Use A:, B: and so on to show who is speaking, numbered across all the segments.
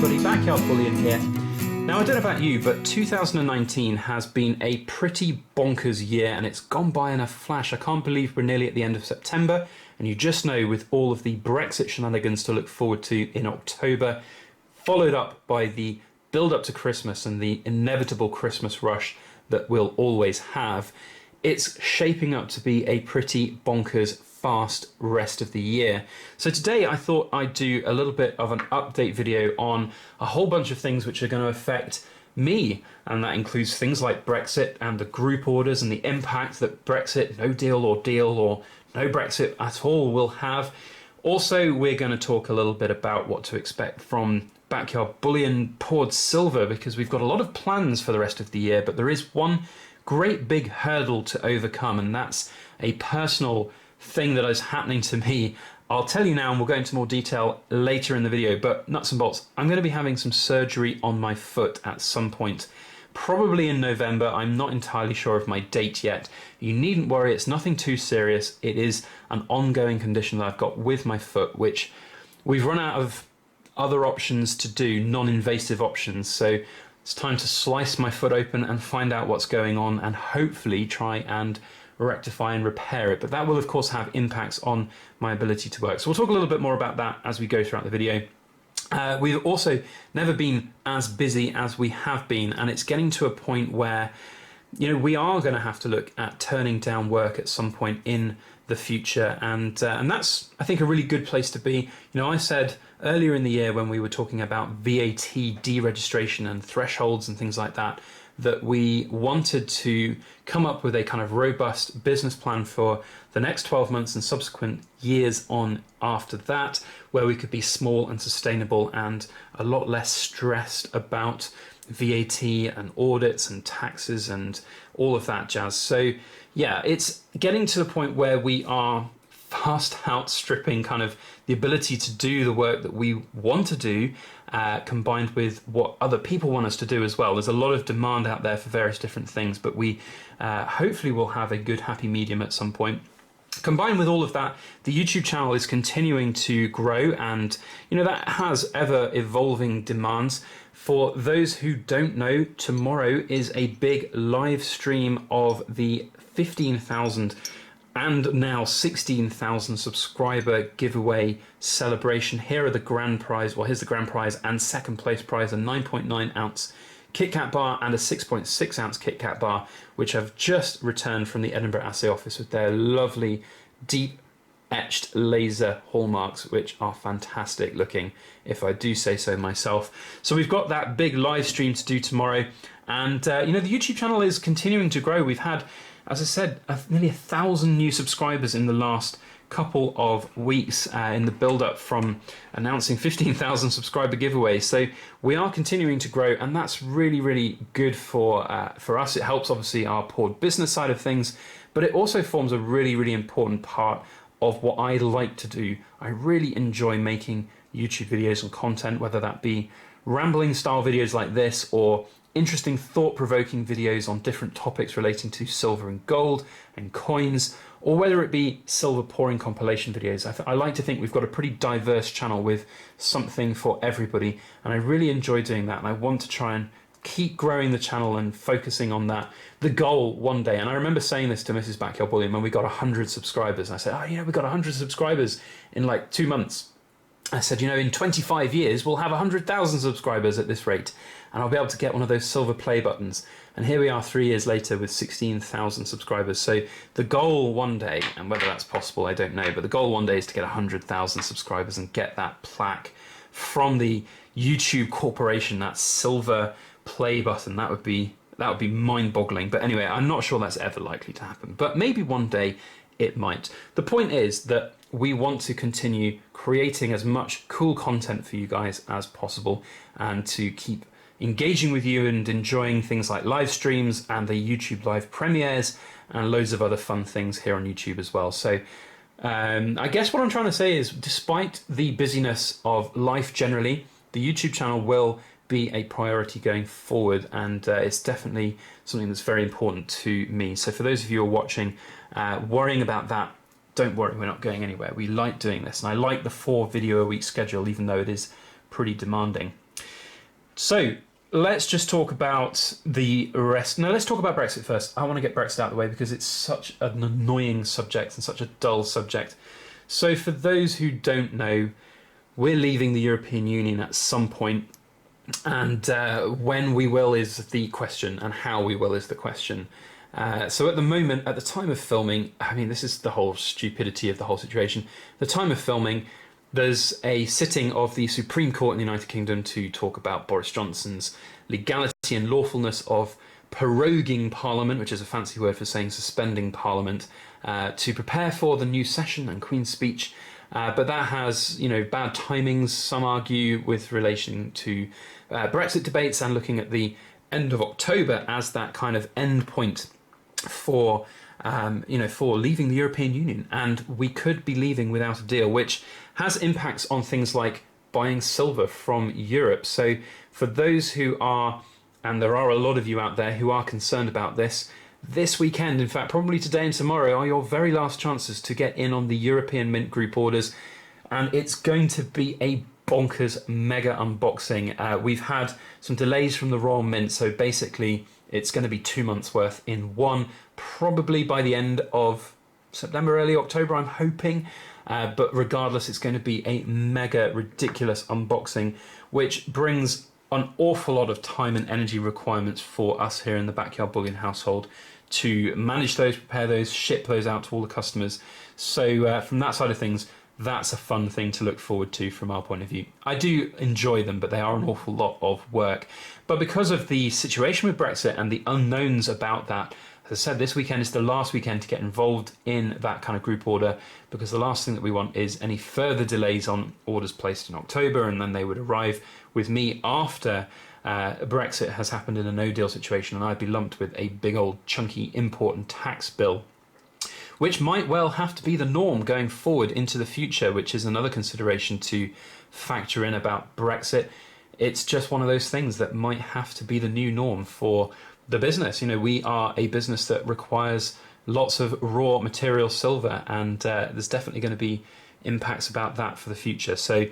A: everybody, Backyard Bullion here. Now I don't know about you, but 2019 has been a pretty bonkers year and it's gone by in a flash. I can't believe we're nearly at the end of September, and you just know, with all of the Brexit shenanigans to look forward to in October, followed up by the build up to Christmas and the inevitable Christmas rush that we'll always have, it's shaping up to be a pretty bonkers fast rest of the year. So today I thought I'd do a little bit of an update video on a whole bunch of things which are going to affect me, and that includes things like Brexit and the group orders and the impact that Brexit, no deal or no Brexit at all, will have. Also, we're going to talk a little bit about what to expect from Backyard Bullion poured silver, because we've got a lot of plans for the rest of the year, but there is one great big hurdle to overcome, and that's a personal thing that is happening to me. I'll tell you now, and we'll go into more detail later in the video, but nuts and bolts, I'm going to be having some surgery on my foot at some point, probably in November. I'm not entirely sure of my date yet. You needn't worry, it's nothing too serious. It is an ongoing condition that I've got with my foot, which we've run out of other options to do, non-invasive options, so it's time to slice my foot open and find out what's going on and hopefully try and rectify and repair it. But that will of course have impacts on my ability to work. So we'll talk a little bit more about that as we go throughout the video. We've also never been as busy as we have been, and it's getting to a point where, you know, we are going to have to look at turning down work at some point in the future, and that's, I think, a really good place to be. You know, I said earlier in the year when we were talking about VAT deregistration and thresholds and things like that, that we wanted to come up with a kind of robust business plan for the next 12 months and subsequent years on after that, where we could be small and sustainable and a lot less stressed about VAT and audits and taxes and all of that jazz. So yeah, it's getting to the point where we are fast outstripping kind of the ability to do the work that we want to do, combined with what other people want us to do as well. There's a lot of demand out there for various different things, but we hopefully will have a good happy medium at some point. Combined with all of that, the YouTube channel is continuing to grow, and you know, that has ever evolving demands. For those who don't know, tomorrow is a big live stream of the 15,000 and now 16,000 subscriber giveaway celebration. Here are the grand prize, well, here's the grand prize and second place prize, a 9.9 ounce Kit Kat bar and a 6.6 ounce Kit Kat bar, which have just returned from the Edinburgh Assay office with their lovely deep etched laser hallmarks, which are fantastic looking, if I do say so myself. So we've got that big live stream to do tomorrow, and you know, the YouTube channel is continuing to grow. We've had, as I said, nearly 1,000 new subscribers in the last couple of weeks in the build-up from announcing 15,000 subscriber giveaway. So we are continuing to grow, and that's really, really good for us. It helps obviously our poured business side of things, but it also forms a really, really important part of what I like to do. I really enjoy making YouTube videos and content, whether that be rambling style videos like this or interesting thought-provoking videos on different topics relating to silver and gold and coins, or whether it be silver pouring compilation videos. I like to think we've got a pretty diverse channel with something for everybody, and I really enjoy doing that, and I want to try and keep growing the channel and focusing on that. The goal one day, and I remember saying this to Mrs. Backyard Bullion when we got 100 subscribers, and I said, oh, you know, we got 100 subscribers in like 2 months. I said, you know, in 25 years, we'll have 100,000 subscribers at this rate, and I'll be able to get one of those silver play buttons. And here we are 3 years later with 16,000 subscribers. So the goal one day, and whether that's possible, I don't know, but the goal one day is to get 100,000 subscribers and get that plaque from the YouTube Corporation, that silver play button. That would be mind-boggling. But anyway, I'm not sure that's ever likely to happen, but maybe one day it might. The point is that we want to continue creating as much cool content for you guys as possible, and to keep engaging with you and enjoying things like live streams and the YouTube live premieres and loads of other fun things here on YouTube as well. So I guess what I'm trying to say is, despite the busyness of life generally, the YouTube channel will be a priority going forward, and it's definitely something that's very important to me. So for those of you who are watching, worrying about that, don't worry, we're not going anywhere. We like doing this, and I like the 4 video a week schedule, even though it is pretty demanding. So let's just talk about the rest. No, let's talk about Brexit first. I want to get Brexit out of the way because it's such an annoying subject and such a dull subject. So for those who don't know, we're leaving the European Union at some point, and when we will is the question, and how we will is the question. So at the moment, at the time of filming, I mean, this is the whole stupidity of the whole situation. The time of filming, there's a sitting of the Supreme Court in the United Kingdom to talk about Boris Johnson's legality and lawfulness of proroguing Parliament, which is a fancy word for saying suspending Parliament, to prepare for the new session and Queen's speech. But that has, bad timings, some argue, with relation to Brexit debates and looking at the end of October as that kind of end point for leaving the European Union. And we could be leaving without a deal, which has impacts on things like buying silver from Europe. So for those who are, and there are a lot of you out there who are concerned about this weekend, in fact, probably today and tomorrow, are your very last chances to get in on the European Mint Group orders. And it's going to be a bonkers mega unboxing. We've had some delays from the Royal Mint, so basically it's going to be 2 months worth in one, probably by the end of September, early October, I'm hoping. But regardless, it's going to be a mega ridiculous unboxing, which brings an awful lot of time and energy requirements for us here in the Backyard Bullion household to manage those, prepare those, ship those out to all the customers. So from that side of things, that's a fun thing to look forward to from our point of view. I do enjoy them, but they are an awful lot of work. But because of the situation with Brexit and the unknowns about that, as I said, this weekend is the last weekend to get involved in that kind of group order, because the last thing that we want is any further delays on orders placed in October, and then they would arrive with me after Brexit has happened in a no-deal situation, and I'd be lumped with a big old chunky import and tax bill, which might well have to be the norm going forward into the future, which is another consideration to factor in about Brexit. It's just one of those things that might have to be the new norm for the business. We are a business that requires lots of raw material silver, and there's definitely going to be impacts about that for the future. So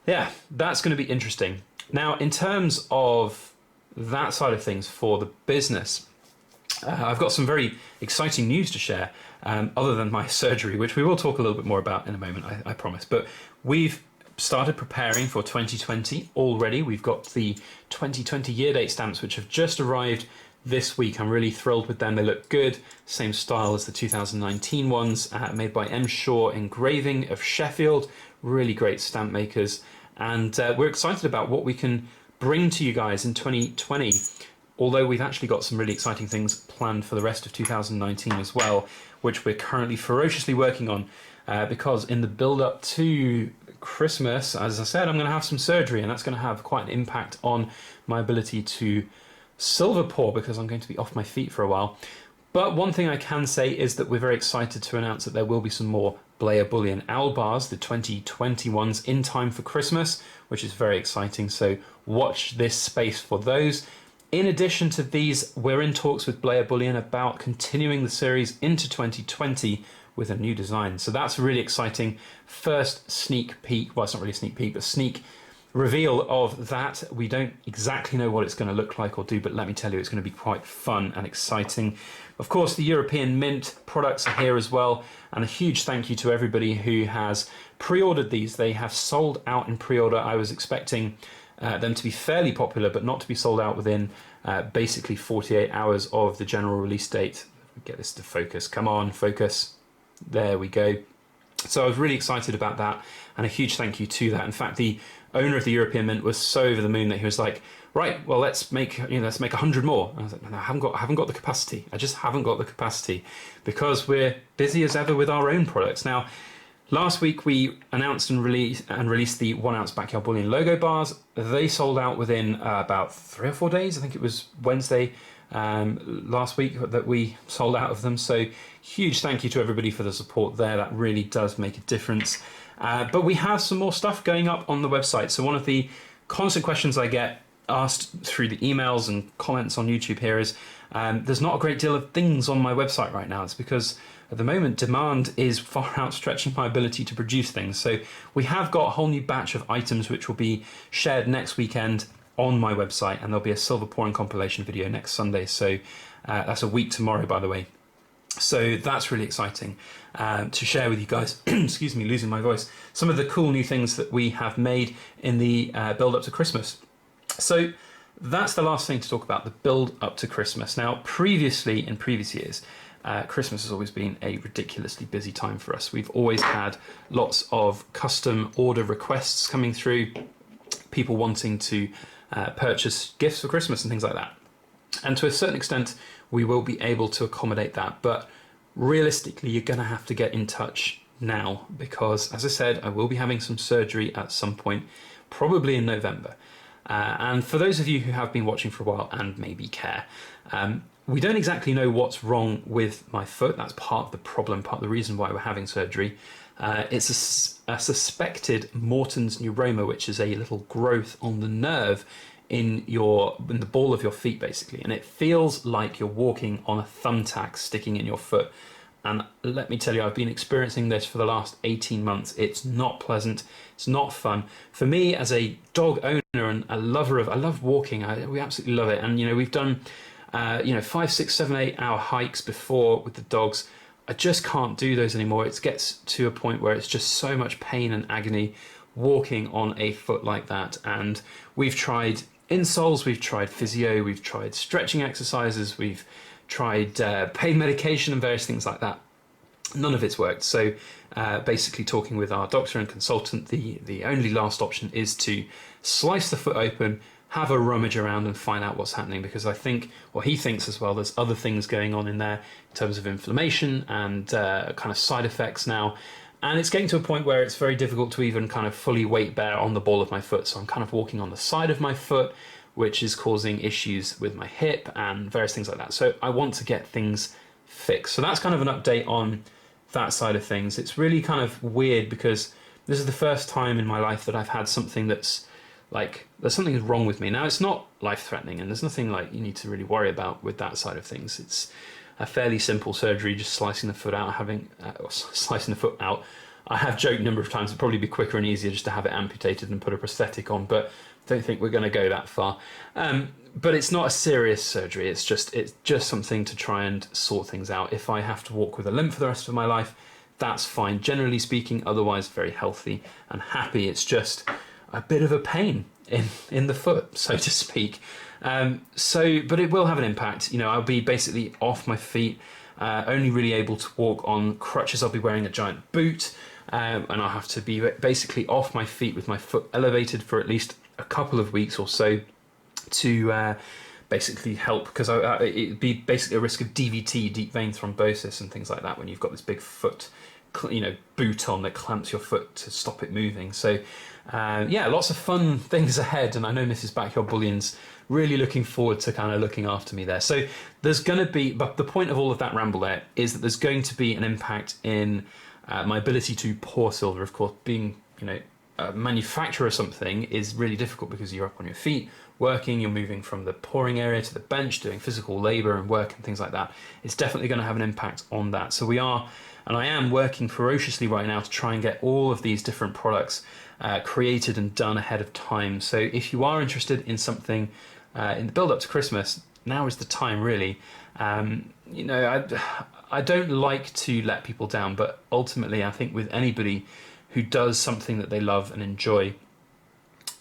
A: yeah, that's going to be interesting. Now, in terms of that side of things for the business, I've got some very exciting news to share, other than my surgery, which we will talk a little bit more about in a moment, I promise. But we've started preparing for 2020 already. We've got the 2020 year date stamps, which have just arrived this week. I'm really thrilled with them. They look good. Same style as the 2019 ones, made by M. Shaw Engraving of Sheffield. Really great stamp makers. And we're excited about what we can bring to you guys in 2020. Although we've actually got some really exciting things planned for the rest of 2019 as well, which we're currently ferociously working on, because in the build-up to Christmas, as I said, I'm going to have some surgery, and that's going to have quite an impact on my ability to silver pour, because I'm going to be off my feet for a while. But one thing I can say is that we're very excited to announce that there will be some more Blair Bullion Owl Bars, the 2020 ones, in time for Christmas, which is very exciting. So watch this space for those. In addition to these, we're in talks with Blair Bullion about continuing the series into 2020 with a new design. So that's really exciting. First sneak peek, well, it's not really a sneak peek, but sneak reveal of that. We don't exactly know what it's going to look like or do, but let me tell you, it's going to be quite fun and exciting. Of course, the European Mint products are here as well, and a huge thank you to everybody who has pre-ordered these. They have sold out in pre-order. I was expecting them to be fairly popular, but not to be sold out within basically 48 hours of the general release date. Get this to focus. Come on, focus. There we go. So I was really excited about that, and a huge thank you to that. In fact, the owner of the European Mint was so over the moon that he was like, right, well, let's make 100 more. And I was like, no, I haven't got the capacity. I just haven't got the capacity, because we're busy as ever with our own products. Now, last week we announced and released the 1 ounce Backyard Bullion logo bars. They sold out within about 3 or 4 days. I think it was Wednesday last week that we sold out of them. So huge thank you to everybody for the support there. That really does make a difference. But we have some more stuff going up on the website. So one of the constant questions I get asked through the emails and comments on YouTube here is, there's not a great deal of things on my website right now. It's because at the moment demand is far outstretching my ability to produce things. So we have got a whole new batch of items which will be shared next weekend. on my website, and there'll be a silver pouring compilation video next Sunday. So that's a week tomorrow, by the way. So that's really exciting to share with you guys. Excuse me, losing my voice. Some of the cool new things that we have made in the build up to Christmas. So that's the last thing to talk about, the build up to Christmas. Now, previously, in previous years, Christmas has always been a ridiculously busy time for us. We've always had lots of custom order requests coming through, people wanting to purchase gifts for Christmas and things like that. And to a certain extent, we will be able to accommodate that. But realistically, you're going to have to get in touch now because, as I said, I will be having some surgery at some point, probably in November. And for those of you who have been watching for a while and maybe care, we don't exactly know what's wrong with my foot. That's part of the problem, part of the reason why we're having surgery. It's a suspected Morton's neuroma, which is a little growth on the nerve in the ball of your feet, basically. And it feels like you're walking on a thumbtack sticking in your foot. And let me tell you, I've been experiencing this for the last 18 months. It's not pleasant. It's not fun. For me, as a dog owner and a lover I love walking. We absolutely love it. And, we've done, 5, 6, 7, 8 hour hikes before with the dogs. I just can't do those anymore. It gets to a point where it's just so much pain and agony walking on a foot like that. And we've tried insoles, we've tried physio, we've tried stretching exercises, we've tried pain medication and various things like that. None of it's worked. So basically talking with our doctor and consultant, the only last option is to slice the foot open, have a rummage around and find out what's happening, because I think, or he thinks as well, there's other things going on in there in terms of inflammation and kind of side effects now. And it's getting to a point where it's very difficult to even kind of fully weight bear on the ball of my foot. So I'm kind of walking on the side of my foot, which is causing issues with my hip and various things like that. So I want to get things fixed. So that's kind of an update on that side of things. It's really kind of weird because this is the first time in my life that I've had something that's like, there's something wrong with me. Now, it's not life-threatening and there's nothing like you need to really worry about with that side of things. It's a fairly simple surgery, just slicing the foot out, slicing the foot out. I have joked a number of times it'd probably be quicker and easier just to have it amputated and put a prosthetic on, but I don't think we're going to go that far. But it's not a serious surgery. It's just something to try and sort things out. If I have to walk with a limp for the rest of my life, that's fine. Generally speaking, otherwise very healthy and happy. It's just a bit of a pain in the foot, so to speak. But it will have an impact. I'll be basically off my feet, only really able to walk on crutches. I'll be wearing a giant boot, and I'll have to be basically off my feet with my foot elevated for at least a couple of weeks or so to basically help, because it'd be basically a risk of DVT, deep vein thrombosis, and things like that when you've got this big foot, boot on that clamps your foot to stop it moving. So lots of fun things ahead, and I know Mrs. Backyard Bullion's really looking forward to kind of looking after me there. So there's going to be, but the point of all of that ramble there is that there's going to be an impact in my ability to pour silver. Of course, being a manufacturer of something is really difficult because you're up on your feet working, you're moving from the pouring area to the bench, doing physical labor and work and things like that. It's definitely going to have an impact on that. So I am working ferociously right now to try and get all of these different products created and done ahead of time. So if you are interested in something in the build up to Christmas, now is the time really. I don't like to let people down, but ultimately I think with anybody who does something that they love and enjoy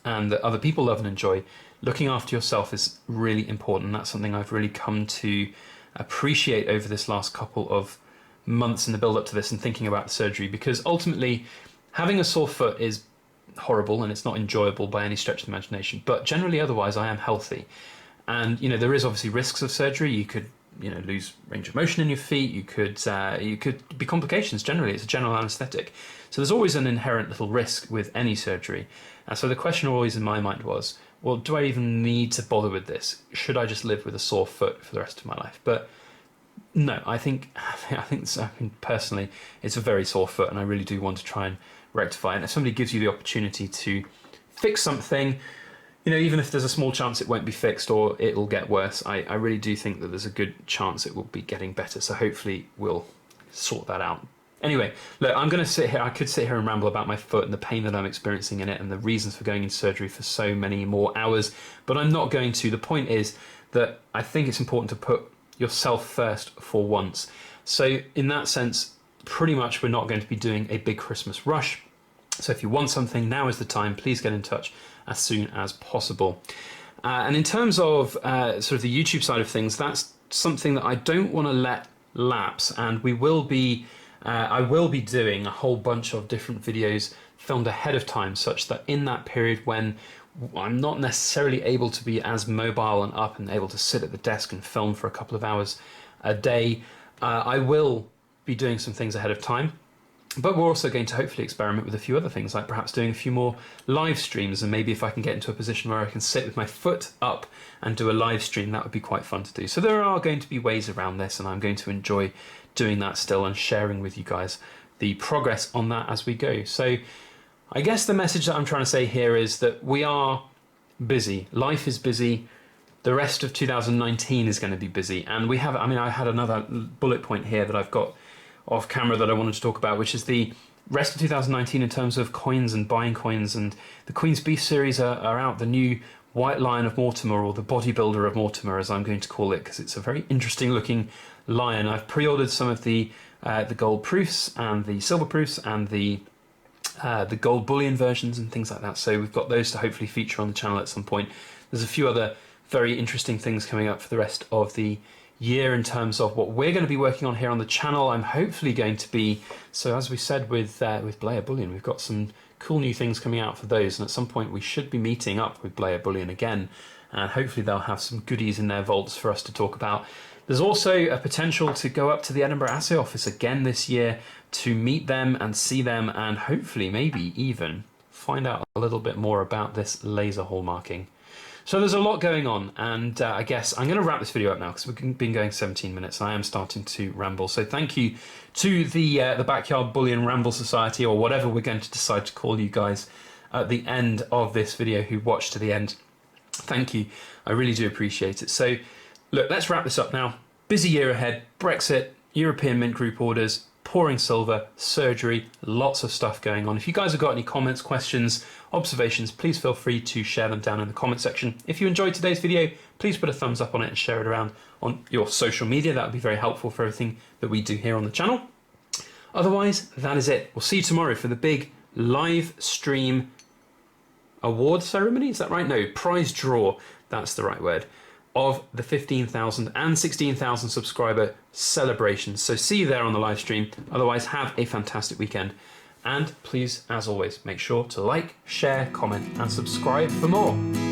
A: and that other people love and enjoy, looking after yourself is really important. That's something I've really come to appreciate over this last couple of months in the build up to this and thinking about the surgery, because ultimately having a sore foot is horrible and it's not enjoyable by any stretch of the imagination, but generally otherwise I am healthy. And there is obviously risks of surgery. You could lose range of motion in your feet. You could be complications. Generally it's a general anesthetic, so there's always an inherent little risk with any surgery. And so the question always in my mind was, well, do I even need to bother with this? Should I just live with a sore foot for the rest of my life? But no, I think personally it's a very sore foot and I really do want to try and rectify it. And if somebody gives you the opportunity to fix something, even if there's a small chance it won't be fixed or it'll get worse, I really do think that there's a good chance it will be getting better. So hopefully we'll sort that out. Anyway, look, I'm going to sit here. I could sit here and ramble about my foot and the pain that I'm experiencing in it and the reasons for going into surgery for so many more hours, but I'm not going to. The point is that I think it's important to put yourself first for once. So in that sense, pretty much we're not going to be doing a big Christmas rush. So if you want something, now is the time. Please get in touch as soon as possible. And in terms of sort of the YouTube side of things, that's something that I don't want to let lapse, and we will be I will be doing a whole bunch of different videos filmed ahead of time, such that in that period when I'm not necessarily able to be as mobile and up and able to sit at the desk and film for a couple of hours a day, I will be doing some things ahead of time. But we're also going to hopefully experiment with a few other things, like perhaps doing a few more live streams, and maybe if I can get into a position where I can sit with my foot up and do a live stream, that would be quite fun to do. So there are going to be ways around this, and I'm going to enjoy doing that still and sharing with you guys the progress on that as we go. So I guess the message that I'm trying to say here is that we are busy. Life is busy. The rest of 2019 is going to be busy. And we have, I mean, I had another bullet point here that I've got off camera that I wanted to talk about, which is the rest of 2019 in terms of coins and buying coins. And the Queen's Beast series are out, the new White Lion of Mortimer, or the Bodybuilder of Mortimer, as I'm going to call it, because it's a very interesting looking lion. I've pre-ordered some of the gold proofs and the silver proofs and the gold bullion versions and things like that. So we've got those to hopefully feature on the channel at some point. There's a few other very interesting things coming up for the rest of the year in terms of what we're going to be working on here on the channel. I'm hopefully going to be, so as we said with Blair Bullion, we've got some cool new things coming out for those, and at some point we should be meeting up with Blair Bullion again, and hopefully they'll have some goodies in their vaults for us to talk about. There's also a potential to go up to the Edinburgh Assay Office again this year to meet them and see them, and hopefully maybe even find out a little bit more about this laser hallmarking. So there's a lot going on, and I guess I'm going to wrap this video up now because we've been going 17 minutes and I am starting to ramble. So thank you to the Backyard Bullion Ramble Society, or whatever we're going to decide to call you guys at the end of this video who watched to the end. Thank you. I really do appreciate it. So look, let's wrap this up now. Busy year ahead. Brexit, European Mint Group orders, pouring silver, surgery, lots of stuff going on. If you guys have got any comments, questions, observations, please feel free to share them down in the comment section. If you enjoyed today's video, please put a thumbs up on it and share it around on your social media. That would be very helpful for everything that we do here on the channel. Otherwise, that is it. We'll see you tomorrow for the big live stream award ceremony. Is that right? No, prize draw. That's the right word. Of the 15,000 and 16,000 subscriber celebrations. So see you there on the live stream. Otherwise, have a fantastic weekend. And please, as always, make sure to like, share, comment, and subscribe for more.